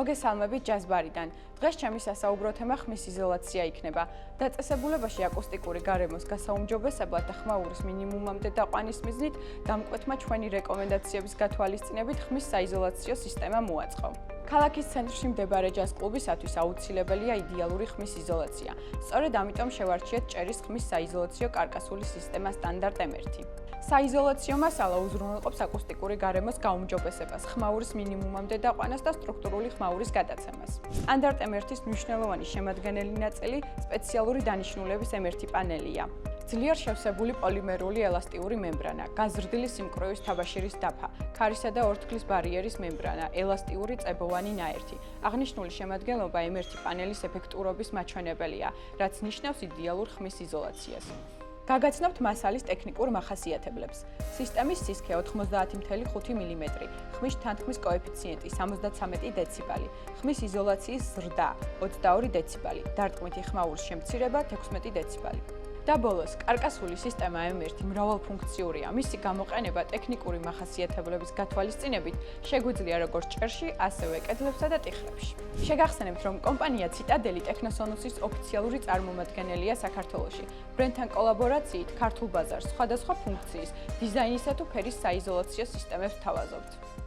მოგესალმებით ჯაზბარიდან. დღეს ჩემი სასაუბრო თემა ხმის იზოლაცია იქნება. დაწესებულებაში აკუსტიკური გარემოს გასაუმჯობესებლად და ხმაურის მინიმუმამდე დაყვანის მიზნით დამკვეთმა ჩვენი რეკომენდაციების გათვალისწინებით ხმის საიზოლაციო სისტემა მოაწყო. ქალაქის ცენტრში მდებარე ჯაზ კლუბისათვის აუცილებელია იდეალური ხმის იზოლაცია. სწორედ ამიტომ შევარჩიეთ ჭერის ხმის საიზოლაციო კარკასული სისტემა სტანდარტ M1. საიზოლაციო მასალა უზრუნველყოფს აკუსტიკური გარემოს გაუმჯობესებას, ხმაურის მინიმუმამდე დაყვანას და სტრუქტურული ხმაურის გადაცემას. სტანდარტ M1-ის მნიშვნელოვანი შემადგენელი ნაწილი სპეციალური დანიშნულების M1 პანელია. ძლიერ შევსებული პოლიმერული ელასტიური მემბრანა, გაზრდილი სიმკვრივის თაბაშირის დაფა, ქარისა და ორთქლის ბარიერის მემბრანა, ელასტიური წებოვანი ნაერთი. აღნიშნული შემადგენლობა M1 პანელის ეფექტურობის მაჩვენებელია, რაც ნიშნავს იდეალურ ხმის იზოლაციას. გაგაცნობთ მასალის ტექნიკურ მახასიათებლებს. სისტემის სისქე 90.5 მმ, ხმის თანთქმის კოეფიციენტი 73 დეციბალი, ხმის იზოლაციის ზრდა 22 დეციბალი, დარტყმითი ხმაურის შემცირება 16 დეციბალი. და ბოლოს, კარკასული სისტემა M1 მრავალფუნქციურია. მისი გამოყენება ტექნიკური მახასიათებლების გათვალისწინებით შეგვიძლია როგორც ჭერში, ასევე კედლებსა და ტიხრებში. შეგახსენებთ, რომ კომპანია ციტადელი ტექნოსონუსის ოფიციალური წარმომადგენელია საქართველოში. ბრენდთან კოლაბორაციით ქართულ ბაზარს სხვადასხვა ფუნქციის, დიზაინისა თუ ფერის საიზოლაციო სისტემებს ვთავაზობთ.